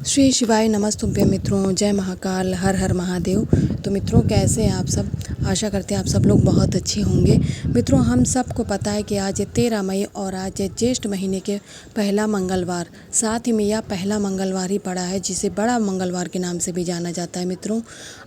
श्री शिवाय नमस्तुभ्य मित्रों, जय महाकाल, हर हर महादेव। तो मित्रों, कैसे हैं आप सब? आशा करते हैं आप सब लोग बहुत अच्छे होंगे। मित्रों, हम सबको पता है कि आज 13 मई और आज ज्येष्ठ महीने के पहला मंगलवार, साथ ही में यह पहला मंगलवार ही पड़ा है जिसे बड़ा मंगलवार के नाम से भी जाना जाता है। मित्रों,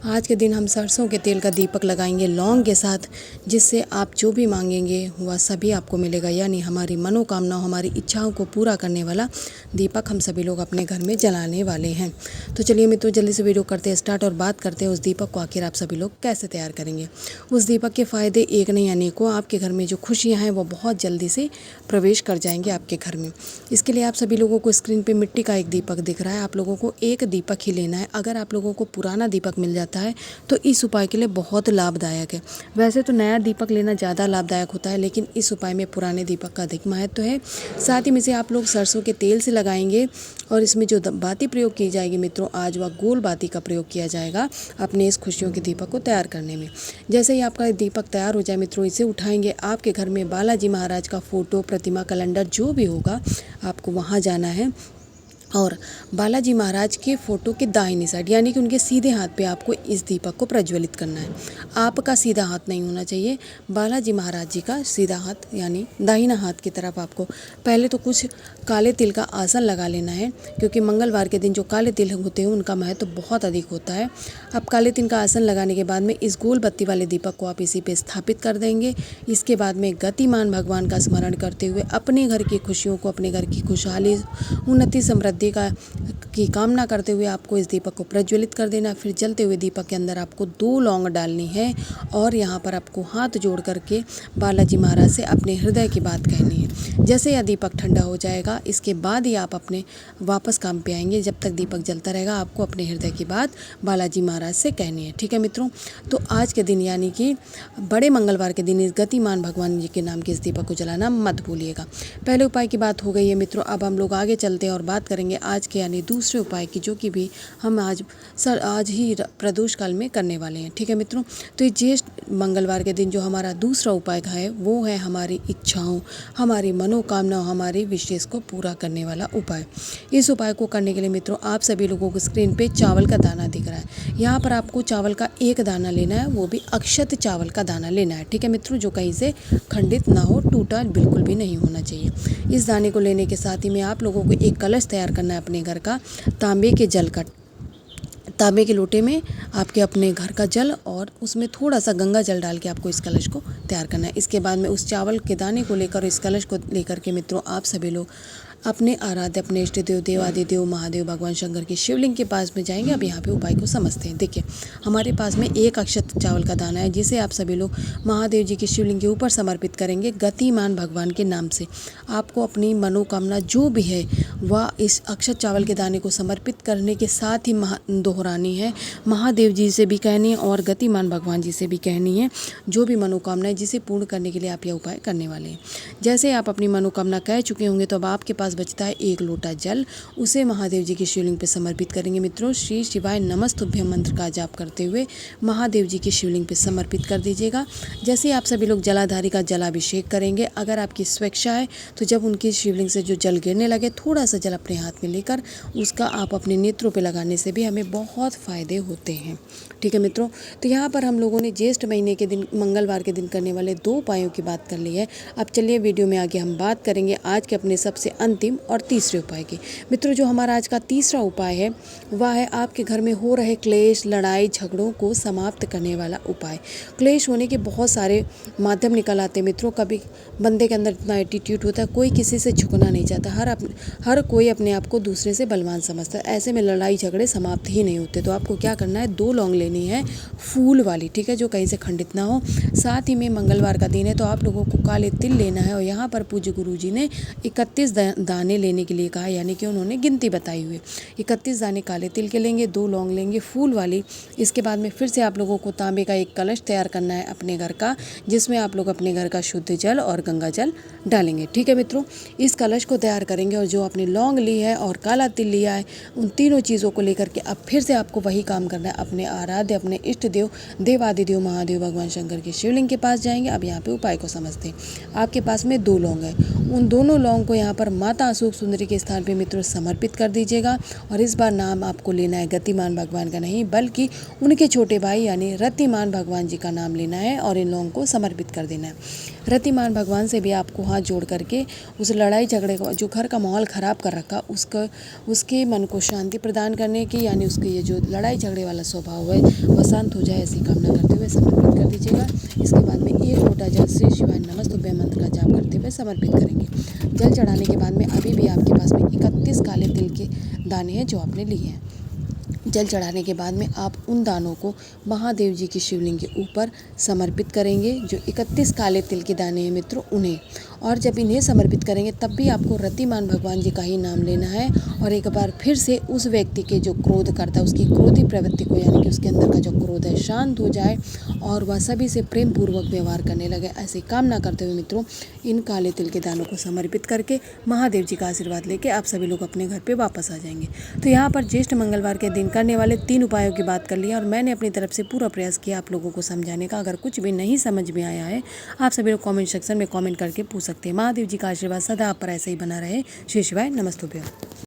आज के दिन हम सरसों के तेल का दीपक लगाएंगे लौंग के साथ, जिससे आप जो भी मांगेंगे वह सभी आपको मिलेगा। यानी हमारी मनोकामनाओं, हमारी इच्छाओं को पूरा करने वाला दीपक हम सभी लोग अपने घर में जलाने वाले हैं। तो चलिए मित्रों, जल्दी से वीडियो करते हैं स्टार्ट और बात करते हैं उस दीपक को आखिर आप सभी लोग कैसे तैयार करेंगे। उस दीपक के फ़ायदे एक नहीं अनेकों, आपके घर में जो खुशियाँ हैं वो बहुत जल्दी से प्रवेश कर जाएंगे आपके घर में। इसके लिए आप सभी लोगों को स्क्रीन पे मिट्टी का एक दीपक दिख रहा है, आप लोगों को एक दीपक ही लेना है। अगर आप लोगों को पुराना दीपक मिल जाता है तो इस उपाय के लिए बहुत लाभदायक है। वैसे तो नया दीपक लेना ज़्यादा लाभदायक होता है, लेकिन इस उपाय में पुराने दीपक का अधिक महत्व है। साथ ही में से आप लोग सरसों के तेल से लगाएंगे और इसमें जो बाती प्रयोग की जाएगी मित्रों, आज वह गोल बाती का प्रयोग किया जाएगा अपने इस खुशियों के दीपक को तैयार करने में। जैसे ही आपका दीपक तैयार हो जाए मित्रों, इसे उठाएंगे। आपके घर में बालाजी महाराज का फोटो, प्रतिमा, कैलेंडर जो भी होगा, आपको वहाँ जाना है और बालाजी महाराज के फ़ोटो के दाहिनी साइड यानी कि उनके सीधे हाथ पे आपको इस दीपक को प्रज्वलित करना है। आपका सीधा हाथ नहीं होना चाहिए, बालाजी महाराज जी का सीधा हाथ यानी दाहिना हाथ की तरफ आपको पहले तो कुछ काले तिल का आसन लगा लेना है, क्योंकि मंगलवार के दिन जो काले तिल होते हैं उनका महत्व तो बहुत अधिक होता है। अब काले तिल का आसन लगाने के बाद में इस गोल बत्ती वाले दीपक को आप इसी पे स्थापित कर देंगे। इसके बाद में गतिमान भगवान का स्मरण करते हुए अपने घर की खुशियों को, अपने घर की खुशहाली, उन्नति, समृद्धि की कामना करते हुए आपको इस दीपक को प्रज्वलित कर देना। फिर जलते हुए दीपक के अंदर आपको 2 लौंग डालनी है और यहाँ पर आपको हाथ जोड़ करके बालाजी महाराज से अपने हृदय की बात कहनी है। जैसे यह दीपक ठंडा हो जाएगा, इसके बाद ही आप अपने वापस काम पे आएंगे। जब तक दीपक जलता रहेगा आपको अपने हृदय की बात बालाजी महाराज से कहनी है। ठीक है मित्रों, तो आज के दिन यानी कि बड़े मंगलवार के दिन इस गतिमान भगवान जी के नाम के इस दीपक को जलाना मत भूलिएगा। पहले उपाय की बात हो गई है मित्रों, अब हम लोग आगे चलते हैं और बात करेंगे आज के यानी दूसरे उपाय की, जो कि भी हम आज ही प्रदोष काल में करने वाले हैं। ठीक है मित्रों, तो ये ज्येष्ठ मंगलवार के दिन जो हमारा दूसरा उपाय है वो है हमारी इच्छाओं, हमारी मनोकामनाओं, हमारी विशेष को पूरा करने वाला उपाय। इस उपाय को करने के लिए मित्रों, आप सभी लोगों को स्क्रीन पे चावल का दाना दिख रहा है। यहाँ पर आपको चावल का एक दाना लेना है, वो भी अक्षत चावल का दाना लेना है। ठीक है मित्रों, जो कहीं से खंडित ना हो, टूटा बिल्कुल भी नहीं होना चाहिए। इस दाने को लेने के साथ ही में आप लोगों को एक कलश तैयार करना है अपने घर का, तांबे के लोटे में आपके अपने घर का जल और उसमें थोड़ा सा गंगा जल डाल के आपको इस कलश को तैयार करना है। इसके बाद में उस चावल के दाने को लेकर, इस कलश को लेकर के मित्रों, आप सभी लोग अपने आराध्य, अपने इष्ट देव, देवादिदेव महादेव भगवान शंकर के शिवलिंग के पास में जाएंगे। अब यहाँ पे उपाय को समझते हैं। देखिए, हमारे पास में एक अक्षत चावल का दाना है, जिसे आप सभी लोग महादेव जी के शिवलिंग के ऊपर समर्पित करेंगे गतिमान भगवान के नाम से। आपको अपनी मनोकामना जो भी है वह इस अक्षत चावल के दाने को समर्पित करने के साथ ही दोहरानी है, महादेव जी से भी कहनी है और गतिमान भगवान जी से भी कहनी है। जो भी मनोकामना है जिसे पूर्ण करने के लिए आप यह उपाय करने वाले हैं। जैसे आप अपनी मनोकामना कह चुके होंगे तो अब आपके पास बचता है एक लोटा जल, उसे महादेव जी की शिवलिंग पे समर्पित करेंगे। मित्रों, श्री शिवाय नमस्तुभ्यं मंत्र का जाप करते हुए महादेव जी की शिवलिंग पे समर्पित कर दीजिएगा। जैसे ही आप सभी लोग जलाधारी का जलाभिषेक करेंगे, अगर आपकी स्वेच्छा है तो जब उनकी शिवलिंग से जो जल गिरने लगे, थोड़ा सा जल अपने हाथ में लेकर उसका आप अपने नेत्रों पे लगाने से भी हमें बहुत फ़ायदे होते हैं। ठीक है मित्रों, तो यहाँ पर हम लोगों ने ज्येष्ठ महीने के दिन, मंगलवार के दिन करने वाले 2 उपायों की बात कर ली है। अब चलिए वीडियो में आगे हम बात करेंगे आज के अपने सबसे अंतिम और तीसरे उपाय की। मित्रों, जो हमारा आज का तीसरा उपाय है वह है आपके घर में हो रहे क्लेश, लड़ाई झगड़ों को समाप्त करने वाला उपाय। क्लेश होने के बहुत सारे माध्यम निकल आते हैं मित्रों। कभी बंदे के अंदर इतना एटीट्यूड होता है, कोई किसी से झुकना नहीं चाहता, हर कोई अपने आप को दूसरे से बलवान समझता है। ऐसे में लड़ाई झगड़े समाप्त ही नहीं होते। तो आपको क्या करना है, 2 लौंग लेनी है फूल वाली, ठीक है, जो कहीं से खंडित ना हो। साथ ही में मंगलवार का दिन है तो आप लोगों को काले तिल लेना है और यहाँ पर पूज्य गुरु जी ने 31 दाने लेने के लिए कहा, यानी कि उन्होंने गिनती बताई हुई। 31 दाने काले तिल के लेंगे, 2 लौंग लेंगे फूल वाली। इसके बाद में फिर से आप लोगों को तांबे का एक कलश तैयार करना है अपने घर का, जिसमें आप लोग अपने घर का शुद्ध जल और गंगा जल डालेंगे। ठीक है मित्रों, इस कलश को तैयार करेंगे और जो आपने लौंग ली है और काला तिल लिया है, उन तीनों चीज़ों को लेकर के अब फिर से आपको वही काम करना है। अपने आराध्य, अपने इष्ट देव, देवादिदेव महादेव भगवान शंकर के शिवलिंग के पास जाएंगे। अब यहाँ पे उपाय को समझते हैं। आपके पास में 2 लौंग है, उन दोनों लौंग को यहाँ पर माता अशोक सुंदरी के स्थान पे मित्रों समर्पित कर दीजिएगा। और इस बार नाम आपको लेना है गतिमान भगवान का नहीं, बल्कि उनके छोटे भाई यानी रतिमान भगवान जी का नाम लेना है और इन लोगों को समर्पित कर देना है। रतिमान भगवान से भी आपको हाथ जोड़ करके उस लड़ाई झगड़े को, जो घर का माहौल ख़राब कर रखा, उसके मन को शांति प्रदान करने की, यानी उसके ये जो लड़ाई झगड़े वाला स्वभाव है वह शांत हो जाए, ऐसी कामना करते हुए समर्पित कर दीजिएगा। इसके बाद में एक लोटा जल श्री शिवाय नमस्तुभ्यं मंत्र का जाप करते हुए समर्पित करेंगे। जल चढ़ाने के बाद में अभी भी आपके पास में 31 काले तिल के दाने हैं जो आपने लिए हैं। जल चढ़ाने के बाद में आप उन दानों को महादेव जी की शिवलिंग के ऊपर समर्पित करेंगे, जो 31 काले तिल के दाने हैं मित्रों उन्हें। और जब इन्हें समर्पित करेंगे तब भी आपको रतिमान भगवान जी का ही नाम लेना है और एक बार फिर से उस व्यक्ति के जो क्रोध करता है, उसकी क्रोधी प्रवृत्ति को, यानी कि उसके अंदर का जो क्रोध है शांत हो जाए और वह सभी से प्रेम पूर्वक व्यवहार करने लगे, ऐसी कामना करते हुए मित्रों इन काले तिल के दानों को समर्पित करके महादेव जी का आशीर्वाद लेके आप सभी लोग अपने घर पे वापस आ जाएंगे। तो यहाँ पर ज्येष्ठ मंगलवार के दिन करने वाले 3 उपायों की बात कर ली और मैंने अपनी तरफ से पूरा प्रयास किया आप लोगों को समझाने का। अगर कुछ भी नहीं समझ में आया है आप सभी लोग कमेंट सेक्शन में कमेंट करके पूछ सकते हैं। महादेव जी का आशीर्वाद सदा आप पर ऐसे ही बना रहे। श्री शिवाय नमस्तुभ्यं।